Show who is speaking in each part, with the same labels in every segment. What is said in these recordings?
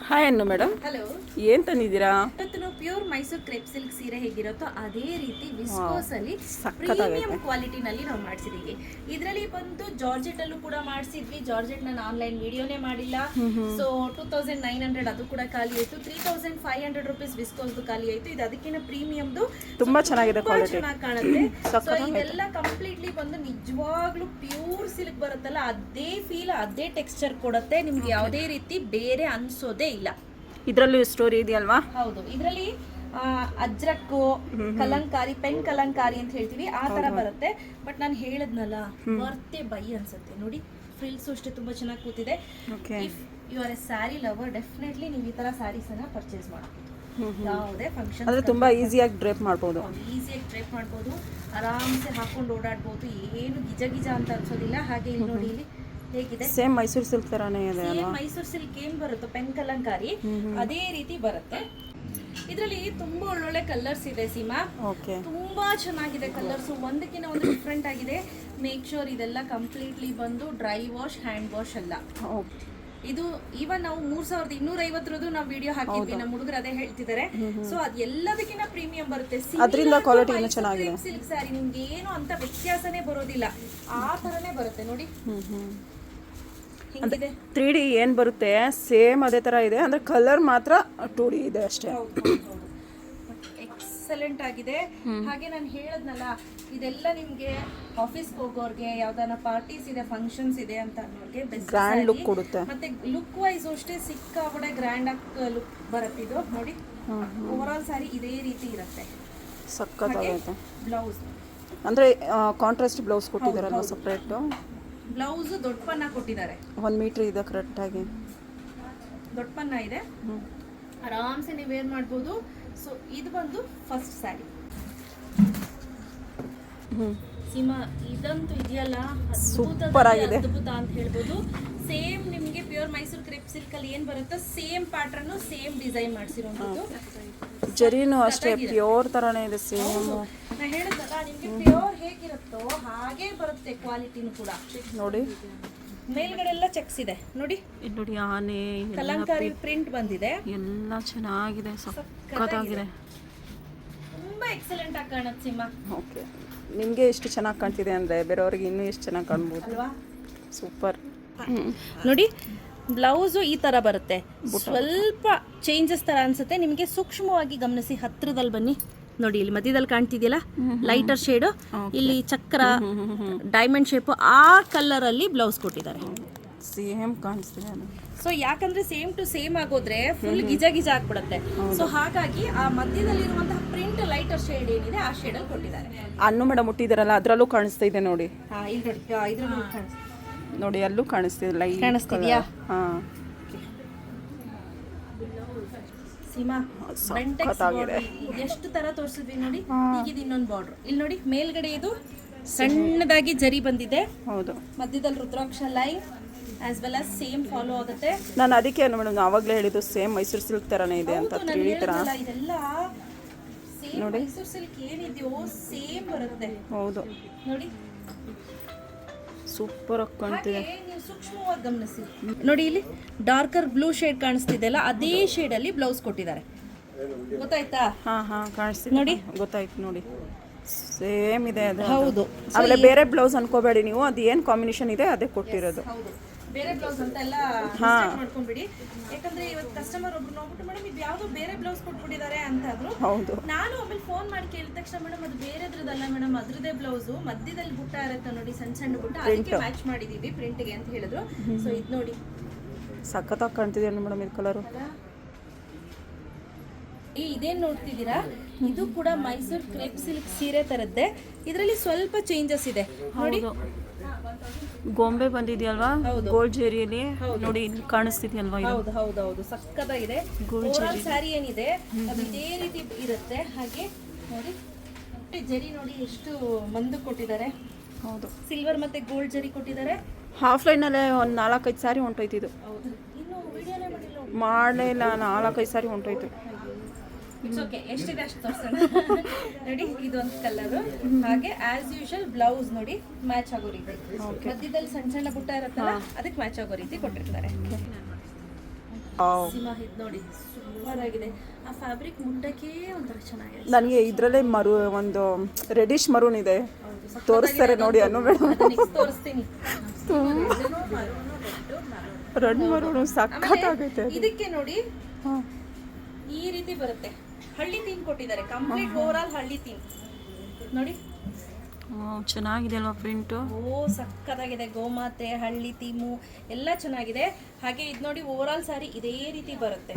Speaker 1: Hi ಅನ್ನು madam.
Speaker 2: Hello,
Speaker 1: ಏನು ತಂದಿದ್ದೀರಾ?
Speaker 2: ಇವತ್ತು ನಾವು ಪ್ಯೂರ್ ಮೈಸೂರು ಕ್ರೇಪ್ ಸಿಲ್ಕ್ ಸೀರೆ ಹೇಗಿರುತ್ತೋ ಅದೇ ರೀತಿ ವಿಸ್ಕೋಸ್ ಅಲ್ಲಿ
Speaker 1: ಸಖತ್ತಾಗೈತೆ.
Speaker 2: ಪ್ರೀಮಿಯಂ ಕ್ವಾಲಿಟಿನಲ್ಲಿ ನಾವು ಮಾಡಿಸಿದೀವಿ. ಇದರಲ್ಲಿ ಬಂದು ಜಾರ್ಜೆಟ್ ಅಲ್ಲೂ ಕೂಡ ಮಾಡಿಸಿದ್ವಿ. ಜಾರ್ಜೆಟ್ ನಾನು ಆನ್ಲೈನ್ ವಿಡಿಯೋನೇ ಮಾಡಿಲ್ಲ. ಸೊ 2900 ಅದು ಕೂಡ ಖಾಲಿ ಆಯ್ತು. 3500 ರುಪೀಸ್ ವಿಸ್ಕೋಸ್ದು ಖಾಲಿ ಆಯ್ತು. ಇದು ಅದಕ್ಕಿಂತ ಪ್ರೀಮಿಯಂದು
Speaker 1: ತುಂಬಾ ಚೆನ್ನಾಗಿದೆ ಕ್ವಾಲಿಟಿ,
Speaker 2: ಚೆನ್ನಾಗಿ ಕಾಣುತ್ತೆ. ಸೊ ಇದೆಲ್ಲ ಕಂಪ್ಲೀಟ್ಲಿ ಬಂದು ನಿಜವಾಗ್ಲೂ ಪ್ಯೂರ್ ಸಿಲ್ಕ್ ಬರುತ್ತಲ್ಲ ಅದೇ ಫೀಲ್, ಅದೇ ಟೆಕ್ಸ್ಚರ್ ಕೊಡುತ್ತೆ. ನಿಮ್ಗೆ ಯಾವುದೇ ರೀತಿ ಬೇರೆ ಅನ್ಸೋದೇ ಇಲ್ಲ.
Speaker 1: ಇದರಲ್ಲೂ ಸ್ಟೋರಿ ಇದೆಯಲ್ವಾ?
Speaker 2: ಹೌದು, ಇದರಲ್ಲಿ ಅಜ್ರಕ್ಕು, ಕಲಂಕಾರಿ, ಪೆನ್ ಕಲಂಕಾರಿ ಅಂತ ಹೇಳ್ತೀವಿ, ಆ ತರ ಬರುತ್ತೆ. ಬಟ್ ನಾನು ಹೇಳದ್ನಲ್ಲ, ವರ್ತೆ ಬೈ ಅನ್ಸುತ್ತೆ. ನೋಡಿ, ಫ್ರಿಲ್ಸ್ ಅಷ್ಟೇ ತುಂಬಾ ಚೆನ್ನಾಗಿ ಕೂತಿದೆ. If you are a sari lover, definitely ನೀವು ಈ ತರ ಸ್ಯಾರೀಸ್ ಅನ್ನ ಪರ್ಚೇಸ್ ಮಾಡಬಹುದು. ಯಾವುದೇ ಫಂಕ್ಷನ್
Speaker 1: ಅಂದ್ರೆ ತುಂಬಾ ಈಸಿಯಾಗಿ ಡ್ರೇಪ್ ಮಾಡ್ಬೋದು.
Speaker 2: ಈಸಿಯಾಗಿ ಡ್ರೇಪ್ ಮಾಡ್ಬೋದು, ಆರಾಮ್ಸೆ ಹಾಕೊಂಡು ಓಡಾಡ್ಬೋದು. ಏನು ಗಿಜ ಗಿಜ ಅಂತ ಅನ್ಸೋದಿಲ್ಲ. ಹಾಗೆ ಇಲ್ಲಿ ನೋಡಿ, ಇಲ್ಲಿ ಹೇಗಿದೆ,
Speaker 1: ಸೇಮ್ ಮೈಸೂರು ಸಿಲ್ಕ್ ತರಾನೇ ಇದೆ ಅಲ್ವಾ?
Speaker 2: ಮೈಸೂರು ಸಿಲ್ಕ್ ಏನ್ ಬರುತ್ತೋ ಪೆನ್ ಕಲಂಕಾರಿ ಅದೇ ರೀತಿ ಬರುತ್ತೆ. ಇದರಲ್ಲಿ ತುಂಬಾ ಒಳ್ಳೊಳ್ಳೆ ಕಲರ್ಸ್ ಇದೆ ಸೀಮಾ. ತುಂಬಾ ಚೆನ್ನಾಗಿದೆ ಕಲರ್ಸ್, ಒಂದಕ್ಕಿಂತ ಒಂದು ಡಿಫ್ರೆಂಟ್ ಆಗಿದೆ. ಮೇಕ್ ಶೋರ್ ಇದೆಲ್ಲ ಕಂಪ್ಲೀಟ್ಲಿ ಬಂದು ಡ್ರೈ ವಾಶ್, ಹ್ಯಾಂಡ್ ವಾಶ್ ಅಲ್ಲ. ಇದು ಈವನ್ ನಾವು 3250 ನಾವು ವಿಡಿಯೋ ಹಾಕಿದ್ವಿ, ನಮ್ಮ ಹುಡುಗರು ಅದೇ ಹೇಳ್ತಿದ್ದಾರೆ. ಸೊ ಅದು ಎಲ್ಲದಕ್ಕಿಂತ ಪ್ರೀಮಿಯಂ ಬರುತ್ತೆ.
Speaker 1: ಅದರಿಂದ ಕ್ವಾಲಿಟಿ ಇನ್ನೂ ಚೆನ್ನಾಗಿದೆ.
Speaker 2: ಸಿಲ್ಕ್ ಸ್ಯಾರಿ ನಿಮ್ಗೆ ಏನು ಅಂತ ವ್ಯತ್ಯಾಸನೇ ಬರೋದಿಲ್ಲ, ಆ ತರನೇ ಬರುತ್ತೆ ನೋಡಿ.
Speaker 1: 3D ಏನು ಬರುತ್ತೆ ಸೇಮ್ ಅದೇ ಥರ ಇದೆ, ಅಂದರೆ ಕಲರ್ ಮಾತ್ರ 2D ಇದೆ ಅಷ್ಟೇ.
Speaker 2: ಎಕ್ಸಲೆಂಟ್ ಆಗಿದೆ. ಹಾಗೆ ನಾನು ಹೇಳದ್ನಲ್ಲ, ಇದೆಲ್ಲ ನಿಮ್ಗೆ ಆಫೀಸ್ಗೆ ಹೋಗೋರ್ಗೆ, ಯಾವ್ದಾನ ಪಾರ್ಟೀಸ್ ಇದೆ, ಫಂಕ್ಷನ್ಸ್ ಇದೆ ಅಂತ ಅನ್ನೋರ್ಗೆ ಬೆಸ್ಟ್
Speaker 1: ಗ್ರ್ಯಾಂಡ್ ಲುಕ್ ಕೊಡುತ್ತೆ.
Speaker 2: ಮತ್ತೆ ಲುಕ್ ವೈಸ್ ಅಷ್ಟೇ ಸಿಕ್ಕಾಪಟ್ಟೆ ಗ್ರ್ಯಾಂಡ್ ಆಗಿ ಲುಕ್ ಬರುತ್ತೆ. ಇದು ನೋಡಿ, ಓವರ್ ಆಲ್ ಸ್ಯಾರಿ ಇದೇ ರೀತಿ ಇರುತ್ತೆ.
Speaker 1: ಸಖತ್ತಾಗೈತೆ.
Speaker 2: ಬ್ಲೌಸ್
Speaker 1: ಅಂದರೆ ಕಾಂಟ್ರಾಸ್ಟ್ ಬ್ಲೌಸ್ ಕೊಟ್ಟಿದ್ದಾರಲ್ವ ಸಪ್ರೇಟು.
Speaker 2: ಬ್ಲೌಸ್ ದೊಡ್ಡ ಪನ್ನ ಕೊಟ್ಟಿದ್ದಾರೆ,
Speaker 1: 1 ಮೀಟರ್ ಇದೆ ಕರೆಕ್ಟಾಗಿ.
Speaker 2: ದೊಡ್ಡ ಪನ್ನ ಇದೆ, ಆರಾಮ್ಸೆ ನೀವು ವೇರ್ ಮಾಡ್ಬೋದು. ಸೊ ಇದು ಬಂದು ಫಸ್ಟ್ ಸ್ಯಾರಿ ಸೀಮಾ. ಇದಂತೂ ಇದೆಯಲ್ಲ,
Speaker 1: ಸೂಪರ್ ಆಗಿದೆ,
Speaker 2: ಅದ್ಭುತ ಅಂತ ಹೇಳ್ಬೋದು. ಸೇಮ್ ನಿಮಗೆ ಪ್ಯೂರ್ ಮೈಸೂರು ಕ್ರೇಪ್ ಸಿಲ್ಕ್ ಅಲ್ಲಿ ಏನ್ ಬರುತ್ತೋ ಸೇಮ್ ಪ್ಯಾಟರ್ನ್, ಸೇಮ್ ಡಿಸೈನ್ ಮಾಡಿಸಿರೋದು.
Speaker 1: ಜರಿನೂ ಅಷ್ಟೇ ಪ್ಯೂರ್ ತರಾನೇ ಇದೆ ಸೇಮ್.
Speaker 2: ನಾ ಹೇಳಿದ್ನಲ್ಲ, ನಿಮ್ಗೆ ಪ್ಯೂರ್ ಹೇಗಿರುತ್ತೋ ಹಾಗೆ ಬರುತ್ತೆ ಕ್ವಾಲಿಟಿನೂ ಕೂಡ. ನೋಡಿ, ಮೇಲ್ಗಡೆ ಎಲ್ಲ ಚೆಕ್ಸ್ ಇದೆ ನೋಡಿ.
Speaker 1: ನೋಡಿ, ಆನೆ
Speaker 2: ಕಲಂಕಾರಿ ಪ್ರಿಂಟ್ ಬಂದಿದೆ,
Speaker 1: ಎಲ್ಲ ಚೆನ್ನಾಗಿದೆ, ಸಖತ್ತಾಗಿದೆ.
Speaker 2: ತುಂಬಾ ಎಕ್ಸಲೆಂಟ್ ಆಗಿ ಕಾಣುತ್ತೆ ಸೀಮಾ.
Speaker 1: ಓಕೆ, ನಿಮಗೆ ಎಷ್ಟು ಚೆನ್ನಾಗಿ ಕಾಣ್ತಿದೆ ಅಂದರೆ ಬೇರೆಯವ್ರಿಗೆ ಇನ್ನೂ ಎಷ್ಟು ಚೆನ್ನಾಗಿ ಕಾಣ್ಬೋದು
Speaker 2: ಅಲ್ವಾ?
Speaker 1: ಸೂಪರ್.
Speaker 2: ನೋಡಿ, ಬ್ಲೌಸು ಈ ತರ ಬರುತ್ತೆ, ಸ್ವಲ್ಪ ಚೇಂಜಸ್ ತರ ಅನ್ಸುತ್ತೆ ನಿಮಗೆ. ಸೂಕ್ಷ್ಮವಾಗಿ ಗಮನಿಸಿ, ಹತ್ರದಲ್ಲಿ ಬನ್ನಿ ನೋಡಿ. ಇಲ್ಲಿ ಮಧ್ಯದಲ್ಲಿ ಕಾಣ್ತಿದೆಯಲ್ಲ ಲೈಟರ್ ಶೇಡು, ಇಲ್ಲಿ ಚಕ್ರ, ಡೈಮಂಡ್ ಶೇಪ್, ಆ ಕಲರ್ ಅಲ್ಲಿ ಬ್ಲೌಸ್ ಕೊಟ್ಟಿದ್ದಾರೆ.
Speaker 1: ಸೇಮ್ ಕಾಣಿಸ್ತಿದೆ.
Speaker 2: ಸೊ ಯಾಕಂದ್ರೆ ಸೇಮ್ ಟು ಸೇಮ್ ಆಗೋದ್ರೆ ಫುಲ್ ಗಿಜ ಗಿಜ ಆಗ್ಬಿಡುತ್ತೆ. ಸೊ ಹಾಗಾಗಿ ಆ ಮಧ್ಯದಲ್ಲಿರುವಂತಹ ಪ್ರಿಂಟ್ ಲೈಟರ್ ಶೇಡ್ ಏನಿದೆ ಆ ಶೇಡ್ ಅಲ್ಲಿ ಕೊಟ್ಟಿದ್ದಾರೆ.
Speaker 1: ಅನ್ನು ಮೇಡಮ್ ಮುಟ್ಟಿದಾರಲ್ಲ ಅದರಲ್ಲೂ ಕಾಣಿಸ್ತಾ ಇದೆ ನೋಡಿ.
Speaker 2: ಇಲ್ಲಿ ನೋಡಿ, ಇದ್ರಲ್ಲೂ
Speaker 1: ನೋಡಿ, ಅಲ್ಲೂ ಕಾಣಿಸ್ತಿದೆ, ಲೈಟ್
Speaker 2: ಕಾಣಿಸ್ತಿದ್ಯಾ?
Speaker 1: ಹಾಂ
Speaker 2: ಸೀಮಾ, ಎಷ್ಟು ತರ ತೋರಿಸಿದ್ವಿ ನೋಡಿ. ಈಗ ಇದು ಇನ್ನೊಂದು ಬಾರ್ಡರ್. ಇಲ್ಲಿ ನೋಡಿ, ಮೇಲ್ಗಡೆ ಇದು ಸಣ್ಣದಾಗಿ ಜರಿ ಬಂದಿದೆ.
Speaker 1: ಹೌದು,
Speaker 2: ಮಧ್ಯದಲ್ಲಿ rudraksha line as well as same follow ಆಗುತ್ತೆ.
Speaker 1: ನಾನು ಅದಕ್ಕೆ ಮೇಡಮ್ ಆವಾಗಲೇ ಹೇಳಿದ್ದು ಸೇಮ್ ಮೈಸೂರು ಸಿಲ್ಕ್ ತರನೇ ಇದೆ ಅಂತ.
Speaker 2: ಇದೆಲ್ಲ ಸೇಮ್ ಮೈಸೂರು ಸಿಲ್ಕ್ ಏನಿದೆಯೋ ಸೇಮ್ ಬರುತ್ತೆ.
Speaker 1: ಹೌದು
Speaker 2: ನೋಡಿ,
Speaker 1: ಸೂಪರ್ ಆಗಿ ಕಾಣ್ತಿದೆ.
Speaker 2: ನೀವು ಸೂಕ್ಷ್ಮವಾಗಿ ಗಮನಿಸಿ ನೋಡಿ, ಇಲ್ಲಿ ಡಾರ್ಕರ್ ಬ್ಲೂ ಶೇಡ್ ಕಾಣಿಸ್ತಿದೆಯಲ್ಲ, ಅದೇ ಶೇಡ್ ಅಲ್ಲಿ ಬ್ಲೌಸ್ ಕೊಟ್ಟಿದ್ದಾರೆ. ಗೊತ್ತಾಯ್ತಾ?
Speaker 1: ಹಾ ಕಾಣಿಸ್ತಿದೆ
Speaker 2: ನೋಡಿ,
Speaker 1: ಗೊತ್ತಾಯ್ತು ನೋಡಿ, ಸೇಮ್ ಇದೆ ಅದು.
Speaker 2: ಹೌದು,
Speaker 1: ಆಮೇಲೆ ಬೇರೆ ಬ್ಲೌಸ್ ಅನ್ಕೋಬೇಡಿ ನೀವು, ಅದು ಏನು ಕಾಂಬಿನೇಷನ್ ಇದೆ ಅದೇ ಕೊಟ್ಟಿರೋದು.
Speaker 2: ಹೌದು, ಬೇರೆ ಬ್ಲೌಸ್ ಅಂತ ಎಲ್ಲ ಮಾಡ್ಕೊಂಡ್ಬಿಡಿ. ಯಾಕಂದ್ರೆ ಇವತ್ತು ಕಸ್ಟಮರ್ ಒಬ್ರು ನೋಡ್ಬಿಟ್ಟು, ಮೇಡಮ್ ಇದು ಯಾವ್ದೋ ಬೇರೆ ಬ್ಲೌಸ್ ಕೊಟ್ಬಿಟ್ಟಿದ್ದಾರೆ ಅಂತ ಆದ್ರು.
Speaker 1: ಹೌದು,
Speaker 2: ನಾನು ಆಮೇಲೆ ಫೋನ್ ಮಾಡಿ ಕೇಳಿದ ತಕ್ಷಣ, ಮೇಡಮ್ ಅದು ಬೇರೆದ್ರದಲ್ಲ ಮೇಡಮ್, ಅದ್ರದೇ ಬ್ಲೌಸು, ಮಧ್ಯದಲ್ಲಿ ಬುಟ್ಟ ಇರುತ್ತೆ ನೋಡಿ, ಸಣ್ಣ ಸಣ್ಣ ಬುಟ್ಟ, ಅದಕ್ಕೆ ಮ್ಯಾಚ್ ಮಾಡಿದೀವಿ ಪ್ರಿಂಟ್ಗೆ ಅಂತ ಹೇಳಿದ್ರು. ಸೊ ಇದು ನೋಡಿ,
Speaker 1: ಸಖತ್ತಾಗಿ ಕಾಣ್ತಿದೆ ಮೇಡಮ್ ಇದು ಕಲರು.
Speaker 2: ಇದೇನ್ ನೋಡ್ತಿದ್ದೀರಾ, ಇದು ಕೂಡ ಮೈಸೂರು ಕ್ರೇಪ್ ಸಿಲ್ಕ್ ಸೀರೆ ತರದ್ದೆ. ಇದರಲ್ಲಿ ಸ್ವಲ್ಪ ಚೇಂಜಸ್ ಇದೆ ನೋಡಿ.
Speaker 1: ಗೊಂಬೆ ಬಂದಿದೆಯಲ್ವಾ ಗೋಲ್ಡ್ ಜೆರಿಯಲ್ಲಿ, ನೋಡಿ ಇಲ್ಲಿ ಕಾಣಿಸ್ತಿದೆಯಲ್ವಾ?
Speaker 2: ಹೌದು ಹೌದು ಹೌದು, ಸಕ್ಕತ್ತಾಗಿದೆ. ಓವರಾಲ್ ಸ್ಯಾರಿ ಏನಿದೆ ಅದು ಇದೇ ರೀತಿ ಇರುತ್ತೆ. ಹಾಗೆ ನೋಡಿ, ಜರಿ ನೋಡಿ ಎಷ್ಟು ಮಂದು ಕೊಟ್ಟಿದ್ದಾರೆ.
Speaker 1: ಹೌದು,
Speaker 2: ಸಿಲ್ವರ್ ಮತ್ತೆ ಗೋಲ್ಡ್ ಜರಿ ಕೊಟ್ಟಿದ್ದಾರೆ.
Speaker 1: ಆಫ್ಲೈನಲ್ಲೇ ಒಂದು 4-5 ಸಾರಿ ಹೊಂಟೋಯ್ತು ಇದು.
Speaker 2: ಹೌದು, ಇನ್ನು ವಿಡಿಯೋನೇ
Speaker 1: ಮಾಡಲಿಲ್ಲ, 4-5 ಸಾರಿ ಹೊಂಟೋಯ್ತು.
Speaker 2: ಇಟ್ಸ್ ಓಕೆ, ಎಷ್ಟಿದೆ ಅಷ್ಟು ತೋರಿಸೋಣ. ನೋಡಿ, ಇದೊಂದು ಕಲರು. ಹಾಗೆ ಆಸ್ ಯೂಶುವಲ್ ಬ್ಲೌಸ್ ನೋಡಿ ಮ್ಯಾಚ್ ಆಗೋ ರೀತಿ, ಮಧ್ಯದಲ್ಲಿ ಸಣ್ಣ ಸಣ್ಣ ಬುಟ್ಟ ಇರುತ್ತಲ್ಲ ಅದಕ್ಕೆ ಮ್ಯಾಚ್ ಆಗೋ ರೀತಿ ಕೊಟ್ಟಿರ್ತಾರೆ. ಸೀಮಾ ಇದು ನೋಡಿ ಸೂಪರ್ ಆಗಿದೆ. ಆ ಫ್ಯಾಬ್ರಿಕ್ ಮುಟ್ಟಕ್ಕೆ ಒಂಥರ ಚೆನ್ನಾಗಿದೆ.
Speaker 1: ನನಗೆ ಇದರಲ್ಲೇ ಒಂದು ರೆಡಿಶ್ ಮರೂನ್ ಇದೆ, ತೋರಿಸ್ತಾರೆ ನೋಡಿ ಅನ್ನು ಮೇಡಮ್.
Speaker 2: ನೆಕ್ಸ್ಟ್ ತೋರಿಸ್ತೀನಿ.
Speaker 1: ರೆಡ್ ಮರೂನು ಸಖತ್ತಾಗೈತೆ.
Speaker 2: ಇದಕ್ಕೆ ನೋಡಿ ಈ ರೀತಿ ಬರುತ್ತೆ, ಹಳ್ಳಿ ಥೀಮ್ ಕೊಟ್ಟಿದ್ದಾರೆ, ಕಂಪ್ಲೀಟ್ ಓವರ್ ಆಲ್ ಹಳ್ಳಿ ಥೀಮ್ ನೋಡಿ.
Speaker 1: ಚೆನ್ನಾಗಿದೆ ಅಲ್ವಾ ಪ್ರಿಂಟು?
Speaker 2: ಸಕ್ಕತ್ತಾಗಿದೆ. ಗೋಮಾತೆ, ಹಳ್ಳಿ ಥೀಮು ಎಲ್ಲ ಚೆನ್ನಾಗಿದೆ. ಹಾಗೆ ಇದು ನೋಡಿ ಓವರ್ ಆಲ್ ಸಾರಿ ಇದೇ ರೀತಿ ಬರುತ್ತೆ,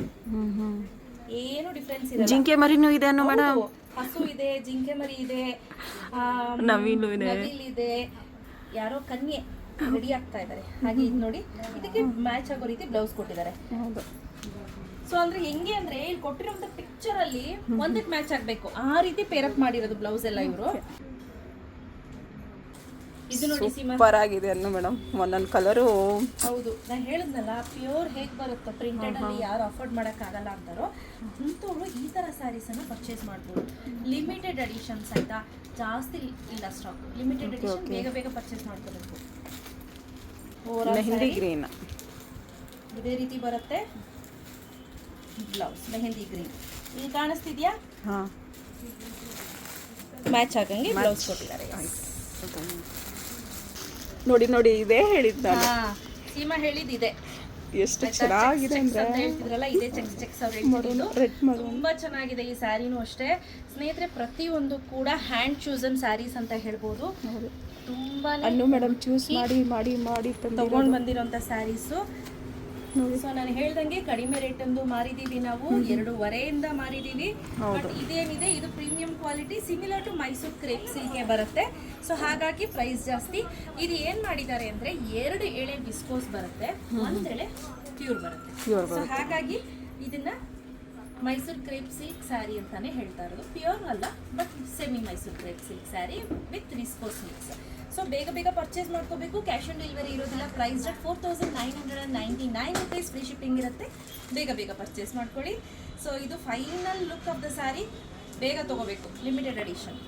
Speaker 2: ಏನು ಡಿಫ್ರೆನ್ಸ್ ಇದೆ.
Speaker 1: ಜಿಂಕೆ ಮರಿನೂ ಇದೆ ಅನ್ನೋ ಮೇಡಮ್.
Speaker 2: ಹಸು ಇದೆ, ಜಿಂಕೆ ಮರಿ ಇದೆ,
Speaker 1: ನವಿಲು
Speaker 2: ಇದೆ, ಯಾರೋ ಕನ್ಯೆ ರೆಡಿ ಆಗ್ತಾ ಇದ್ದಾರೆ. ಹಾಗೆ ಇದು ನೋಡಿ ಇದಕ್ಕೆ ಮ್ಯಾಚ್ ಆಗೋ ರೀತಿ ಬ್ಲೌಸ್ ಕೊಟ್ಟಿದ್ದಾರೆ. ಸೊ ಅಂದ್ರೆ ಹೆಂಗೆ ಅಂದ್ರೆ ಇಲ್ಲಿ ಕೊಟ್ಟಿರುವಂತ ಪಿಕ್ಚರ್ ಅಲ್ಲಿ ಒಂದಕ್ಕೆ ಮ್ಯಾಚ್ ಆಗ್ಬೇಕು, ಆ ರೀತಿ ಪೇರಪ್ ಮಾಡಿರೋದು ಬ್ಲೌಸ್ ಎಲ್ಲ ಇವರು. ಇದು ನೋಡಿ ಸೀಮಾ
Speaker 1: ಸೂಪರ್ ಆಗಿದೆ ಅನ್ನು ಮೇಡಮ್. ಒಂದೊಂದು ಕಲರು
Speaker 2: ಹೌದು, ನಾನು ಹೇಳಿದ್ನಲ್ಲ ಪ್ಯೂರ್ ಹೇಗೆ ಬರುತ್ತೋ ಪ್ರಿಂಟೆಡ್ ಅಲ್ಲಿ ಯಾರು ಅಫೋರ್ಡ್ ಮಾಡೋಕ್ಕಾಗಲ್ಲ ಅಂತಾರೋ ಅಂಥವ್ರು ಈ ಥರ ಸ್ಯಾರೀಸನ್ನು ಪರ್ಚೇಸ್ ಮಾಡ್ಬೋದು. ಲಿಮಿಟೆಡ್ ಎಡಿಷನ್ಸ್ ಆಯಿತಾ, ಜಾಸ್ತಿ ಇಲ್ಲ ಸ್ಟಾಕ್. ಲಿಮಿಟೆಡ್ ಎಡಿಷನ್ ಬೇಗ ಬೇಗ ಪರ್ಚೇಸ್ ಮಾಡ್ಕೋಬೇಕು.
Speaker 1: ಮೆಹಂದಿ ಗ್ರೀನ್
Speaker 2: ಇದೇ ರೀತಿ ಬರುತ್ತೆ ಬ್ಲೌಸ್. ಮೆಹಂದಿ ಗ್ರೀನ್ ಇಲ್ಲಿ ಕಾಣಿಸ್ತಿದ್ಯಾ?
Speaker 1: ಹಾಂ,
Speaker 2: ಮ್ಯಾಚ್ ಆಗಂಗೆ ಬ್ಲೌಸ್ ಕೊಟ್ಟಿದ್ದಾರೆ.
Speaker 1: ನೋಡಿ ನೋಡಿ ಇದೇ ಹೇಳಿದ್ದ
Speaker 2: ಸೀಮಾ ಹೇಳಿದ್ದಿದೆ.
Speaker 1: ಎಷ್ಟು ಚೆನ್ನಾಗಿದೆ ಅಂದ್ರೆ
Speaker 2: ಹೇಳ್ತಿದ್ರಲ್ಲ, ಇದೇ ಚೆಕ್ಸ್ ಅವ್ರು ಹೇಳ್ತಿದ್ರು. ತುಂಬಾ ಚೆನ್ನಾಗಿದೆ ಈ ಸ್ಯಾರಿನೂ ಅಷ್ಟೇ ಸ್ನೇಹಿತರೆ. ಪ್ರತಿಯೊಂದು ಕೂಡ ಹ್ಯಾಂಡ್ ಚೂಸನ್ ಸ್ಯಾರೀಸ್ ಅಂತ ಹೇಳ್ಬೋದು. ತುಂಬಾ
Speaker 1: ಅನ್ನು ಮೇಡಮ್ ಚೂಸ್ ಮಾಡಿ ಮಾಡಿ ಮಾಡಿ
Speaker 2: ತಗೊಂಡು ಬಂದಿರೋಂಥ ಸ್ಯಾರೀಸು. ಸೊ ನಾನು ಹೇಳ್ದಂಗೆ ಕಡಿಮೆ ರೇಟ್ ಒಂದು ಮಾರಿದೀವಿ ನಾವು, 2.5 ಮಾರಿದೀವಿ. ಬಟ್ ಇದೇನಿದೆ ಇದು premium quality, similar to Mysuru crepe ಸಿಲ್ಕ್ಗೆ ಬರುತ್ತೆ. ಸೊ ಹಾಗಾಗಿ ಪ್ರೈಸ್ ಜಾಸ್ತಿ. ಇದು ಏನು ಮಾಡಿದ್ದಾರೆ ಅಂದರೆ 2 ಎಳೆ ವಿಸ್ಕೋಸ್ ಬರುತ್ತೆ, 1 ಎಳೆ ಪ್ಯೂರ್ ಬರುತ್ತೆ. ಸೊ ಹಾಗಾಗಿ ಇದನ್ನ ಮೈಸೂರು ಕ್ರೇಪ್ ಸಿಲ್ಕ್ ಸ್ಯಾರಿ ಅಂತಾನೆ ಹೇಳ್ತಾ ಇರೋದು. ಪ್ಯೂರ್ ಅಲ್ಲ, but semi Mysuru crepe silk sari with viscose mix. So ಬೇಗ ಬೇಗ ಪರ್ಚೇಸ್ ಮಾಡ್ಕೋಬೇಕು. ಕ್ಯಾಶ್ ಆನ್ ಡೆಲಿವರಿ ಇರೋದಿಲ್ಲ. Price rate 4999 rupees. Free shipping ಇರುತ್ತೆ. ಬೇಗ ಬೇಗ ಪರ್ಚೇಸ್ ಮಾಡ್ಕೊಳ್ಳಿ. ಸೊ ಇದು final look of the sari. ಬೇಗ ತೊಗೋಬೇಕು, ಲಿಮಿಟೆಡ್ ಎಡಿಷನ್.